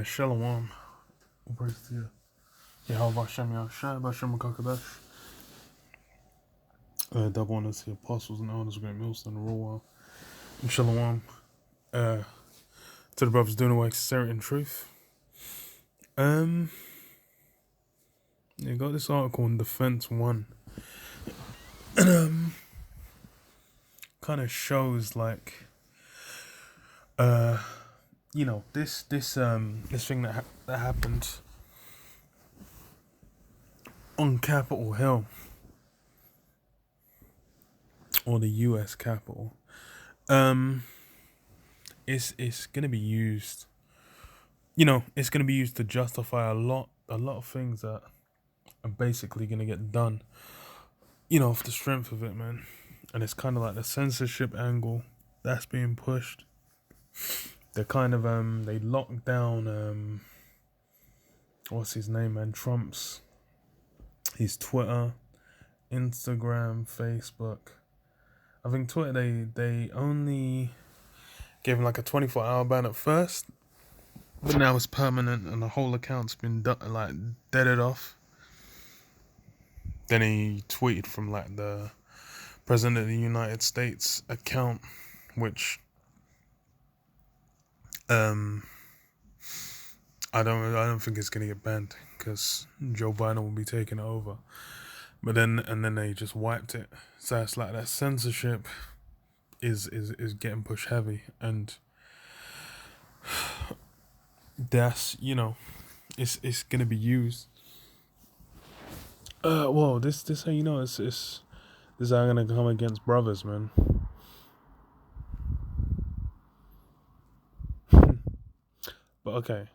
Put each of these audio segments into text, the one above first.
Shalom. Praise to you. Yahweh Hashem Yahushai, Bashem Kakadash. Double honors to the apostles and elders, great millstone, and roll and Shalom. To the brothers doing away sincerity and truth. You got this article in Defense One. Kind of shows like, this thing that happened on Capitol Hill, or the U.S. Capitol. It's gonna be used. It's gonna be used to justify a lot of things that are basically gonna get done. Off the strength of it, man. And it's kind of like the censorship angle that's being pushed. They're kind of they locked down what's his name, man? His Twitter, Instagram, Facebook. I think Twitter they only gave him like a 24-hour ban at first, but now it's permanent and the whole account's been deaded off. Then he tweeted from like the President of the United States account, which I don't think it's gonna get banned because Joe Biden will be taking it over. But then they just wiped it. So it's like that censorship is getting pushed heavy, and that's it's gonna be used. This how this is how I'm gonna come against brothers, man. But okay.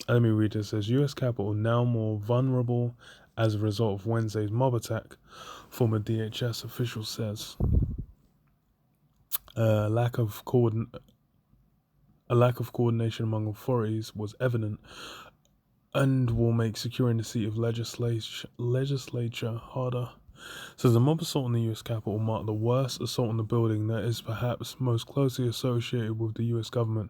Let me read this. It says, U.S. Capitol now more vulnerable as a result of Wednesday's mob attack, former DHS official says. A lack of coordination among authorities was evident and will make securing the seat of legislature harder. So the mob assault on the U.S. Capitol marked the worst assault on the building that is perhaps most closely associated with the U.S. government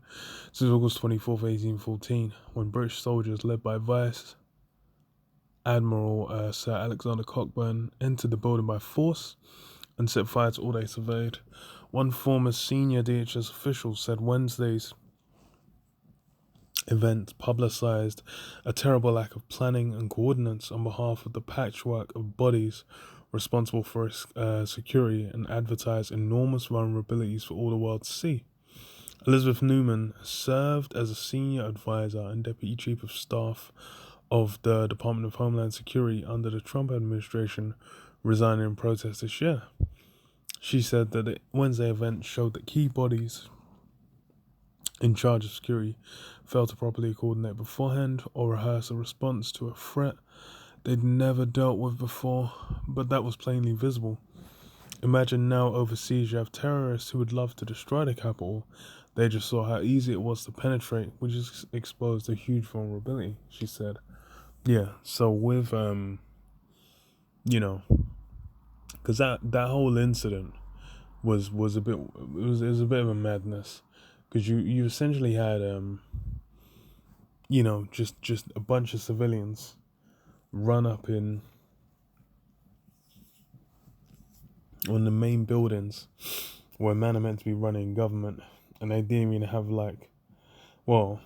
since August 24th, 1814, when British soldiers led by Vice Admiral Sir Alexander Cockburn entered the building by force and set fire to all they surveyed. One former senior DHS official said Wednesday's event publicized a terrible lack of planning and coordinates on behalf of the patchwork of bodies responsible for security, and advertised enormous vulnerabilities for all the world to see. Elizabeth Newman served as a senior advisor and deputy chief of staff of the Department of Homeland Security under the Trump administration, resigning in protest this year. She said that the Wednesday event showed that key bodies in charge of security failed to properly coordinate beforehand or rehearse a response to a threat they'd never dealt with before, but that was plainly visible. Imagine now overseas you have terrorists who would love to destroy the Capitol. They just saw how easy it was to penetrate, which has exposed a huge vulnerability, she said. Yeah, so with, because that whole incident was a bit, it was a bit of a madness. Because you essentially had, just a bunch of civilians run up on the main buildings where men are meant to be running government, and they didn't even have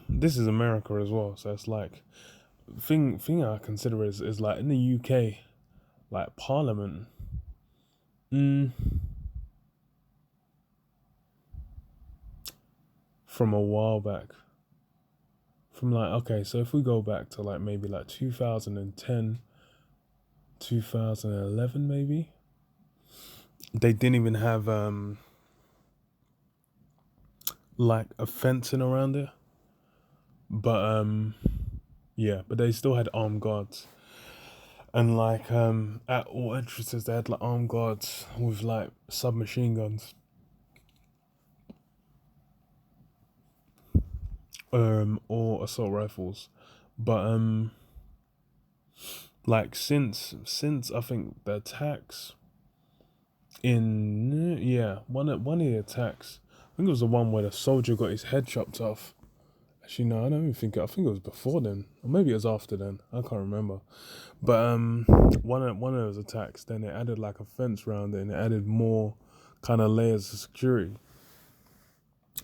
this is America as well, so it's like thing I consider is like in the UK, like Parliament, from a while back, so if we go back to maybe 2010, 2011 maybe, they didn't even have a fencing around it, but but they still had armed guards, and at all entrances they had armed guards with submachine guns, or assault rifles, but since I think the attacks one of the attacks, I think it was the one where the soldier got his head chopped off. Actually, no, I don't even think. I think it was before then, or maybe it was after then. I can't remember. But one of those attacks, then it added like a fence around it, and it added more kind of layers of security,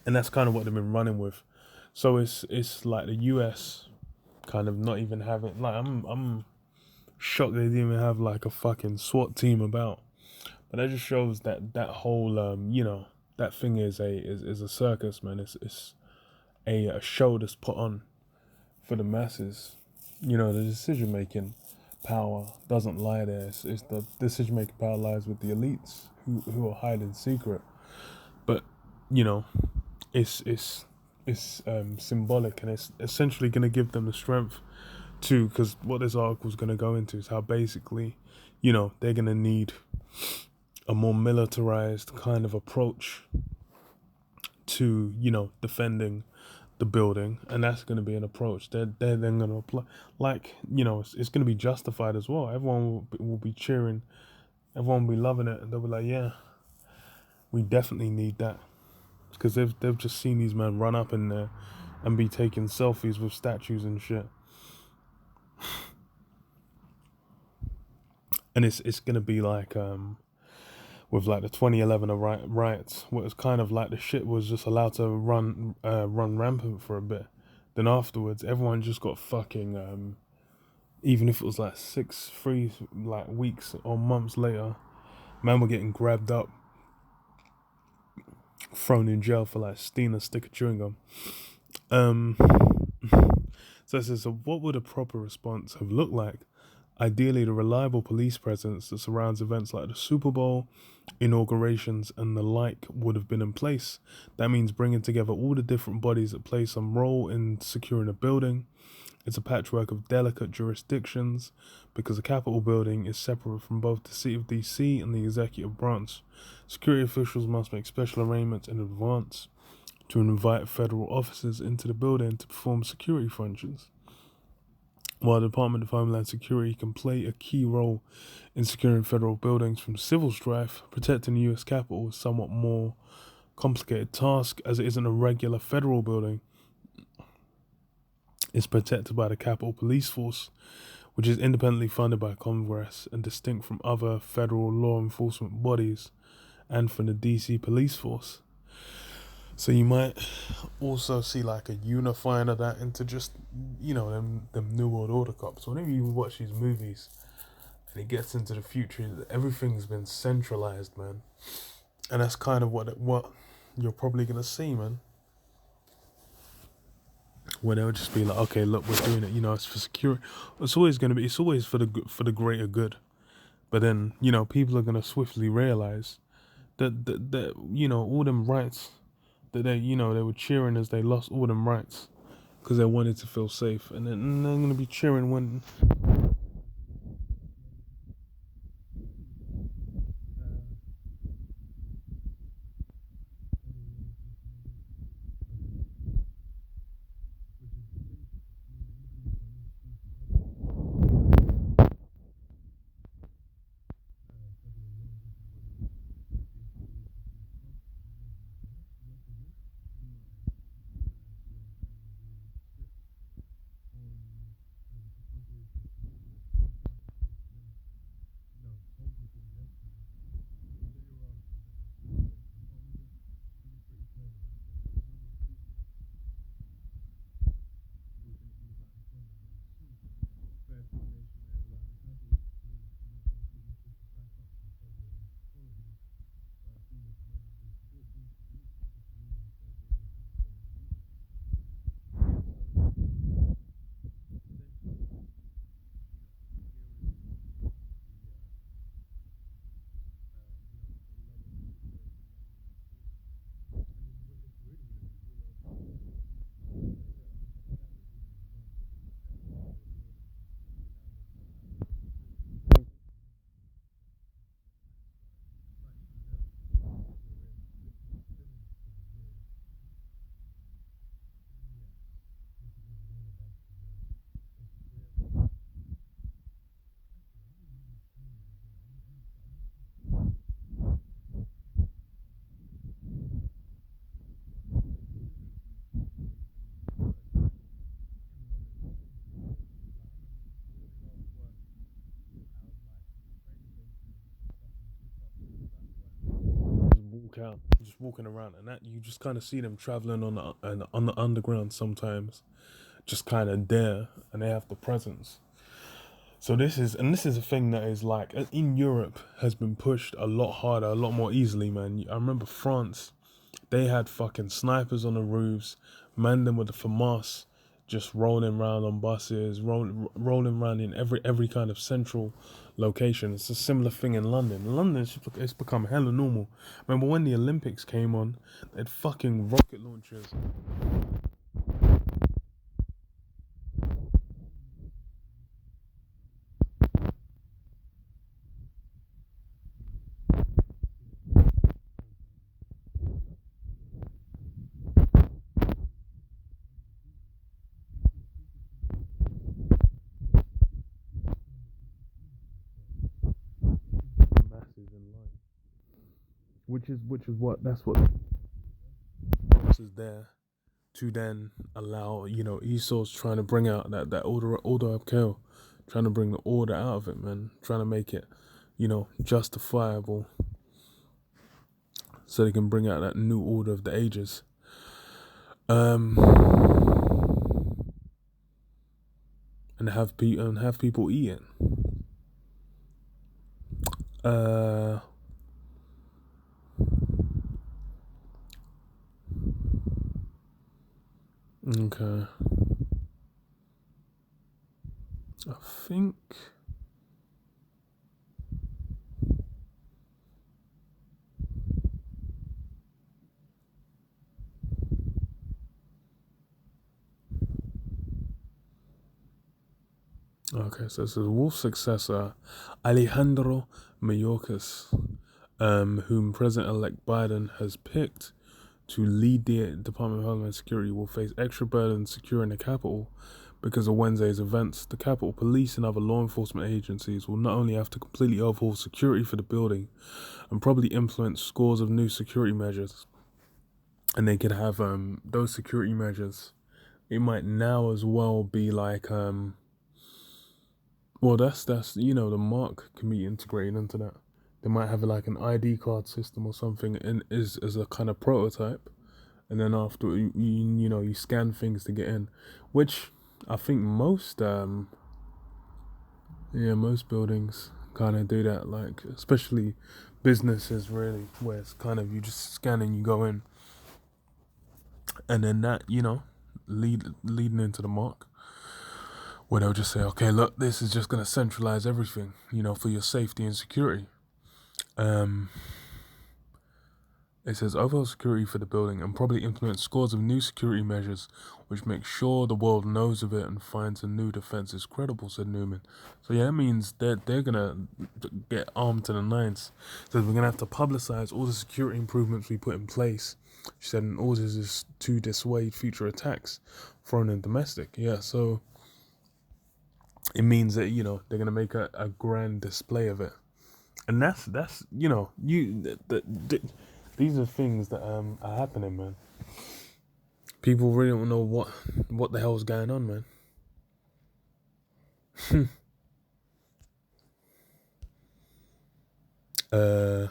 and that's kind of what they've been running with. So it's like the U.S. kind of not even having like I'm shocked they didn't even have like a fucking SWAT team about. But that just shows that that whole that thing is a circus, man. It's a show that's put on for the masses. The decision making power doesn't lie there. It's the decision making power lies with the elites who are hiding secret. But you know, it's symbolic, and it's essentially going to give them the strength to, because what this article is going to go into is how basically, they're going to need a more militarized kind of approach to defending the building, and that's going to be an approach they're then going to apply. Like it's going to be justified as well. Everyone will be cheering, everyone will be loving it, and they'll be like, yeah, we definitely need that, because they've just seen these men run up in there and be taking selfies with statues and shit. And it's going to be like with like the 2011 riots, where it's kind of like the shit was just allowed to run rampant for a bit. Then afterwards, everyone just got fucking even if it was like 3 like weeks or months later, man were getting grabbed up, thrown in jail for like stealing a stick of chewing gum. Um, so it says, so what would a proper response have looked like? Ideally, the reliable police presence that surrounds events like the Super Bowl, inaugurations, and the like would have been in place. That means bringing together all the different bodies that play some role in securing a building. It's a patchwork of delicate jurisdictions, because the Capitol building is separate from both the seat of DC and the executive branch. Security officials must make special arrangements in advance to invite federal officers into the building to perform security functions. While the Department of Homeland Security can play a key role in securing federal buildings from civil strife, protecting the U.S. Capitol is a somewhat more complicated task, as it isn't a regular federal building. It's protected by the Capitol Police Force, which is independently funded by Congress and distinct from other federal law enforcement bodies and from the DC Police Force. So you might also see like a unifying of that into just, them New World Order cops. Whenever you watch these movies and it gets into the future, everything's been centralized, man. And that's kind of what you're probably gonna see, man. Where they'll just be like, okay, look, we're doing it. It's for security. It's always gonna be. It's always for the greater good. But then people are gonna swiftly realize that all them rights that they were cheering as they lost all them rights because they wanted to feel safe, and then they're gonna be cheering when. walk out, just walking around, and that you just kind of see them traveling on the underground sometimes, just kind of there, and they have the presence. So this is a thing that is like in Europe has been pushed a lot harder, a lot more easily, man. I remember France, they had fucking snipers on the roofs, man them with the FAMAS, just rolling around on buses, rolling around in every kind of central location. It's a similar thing in London. In London, it's become hella normal. Remember when the Olympics came on, they had fucking rocket launchers. Masses in line. Which is what that's what is there to then allow, Esau's trying to bring out that order of Kale, trying to bring the order out of it, man, trying to make it, justifiable, so they can bring out that new order of the ages. And have people eat it. Okay. I think. Okay, so this is Wolf's successor, Alejandro Mayorkas, whom President-elect Biden has picked to lead the Department of Homeland Security, will face extra burden securing the Capitol because of Wednesday's events. The Capitol Police and other law enforcement agencies will not only have to completely overhaul security for the building and probably implement scores of new security measures, and they could have those security measures. It might now as well be like well, that's the mark can be integrated into that. They might have like an ID card system or something, and is as a kind of prototype, and then after you scan things to get in, which I think most most buildings kind of do that, like especially businesses really, where it's kind of you just scan and you go in, and then that leading into the mark, where they'll just say, okay, look, this is just going to centralize everything, for your safety and security. It says overall security for the building and probably implement scores of new security measures which make sure the world knows of it and finds a new defense is credible, said Newman. So yeah, that means they're going to get armed to the nines. So we're going to have to publicize all the security improvements we put in place. She said in order to dissuade future attacks, foreign and domestic. Yeah, so it means that, they're going to make a grand display of it. And that's these are things that are happening, man. People really don't know what the hell's going on, man. That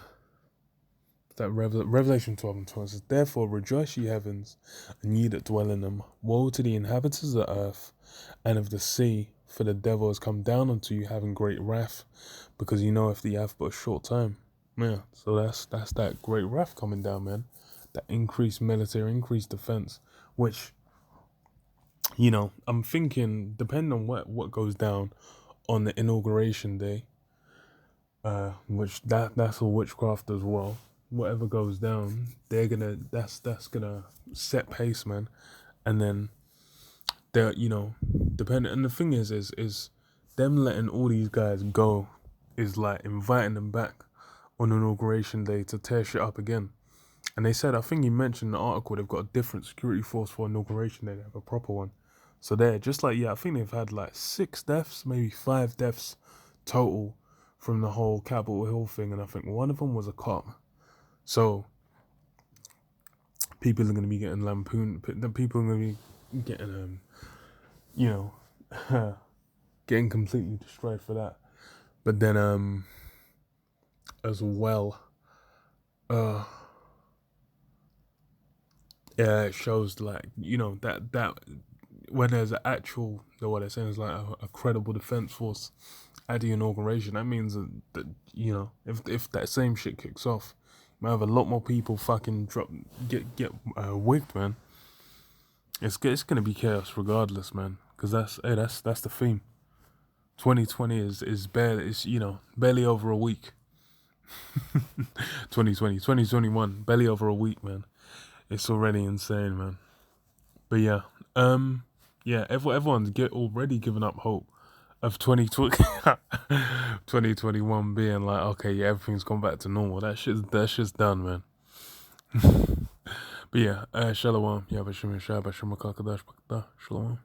Revelation 12 and 12 says, therefore rejoice ye heavens, and ye that dwell in them. Woe to the inhabitants of the earth and of the sea, for the devil has come down unto you having great wrath, because you know if the hath but a short time. Yeah, so that's that great wrath coming down, man. That increased military, increased defense, which, I'm thinking, depending on what goes down on the inauguration day, which that's all witchcraft as well. Whatever goes down, that's gonna set pace, man. And then they're depending. And the thing is them letting all these guys go is like inviting them back on inauguration day to tear shit up again. And they said, I think you mentioned in the article, they've got a different security force for inauguration day. They have a proper one. So they're just like, I think they've had like 6 deaths, maybe 5 deaths total from the whole Capitol Hill thing. And I think one of them was a cop. So people are going to be getting lampooned. People are going to be getting, getting completely destroyed for that. But then, as well, it shows like that when there's an actual what they're saying is like a credible defense force at the inauguration. That means that if that same shit kicks off, you might have a lot more people fucking get wigged, man. It's gonna be chaos regardless, man. Because that's the theme. 2020 is barely barely over a week. 2021 barely over a week, man. It's already insane, man. But yeah, yeah, everyone's already given up hope of 2020, 2021 being like, okay, yeah, everything's gone back to normal. That shit's done, man. But yeah, shalom. Yeah, Bashim Shah, Bashim Kakadash Bakda, shalom.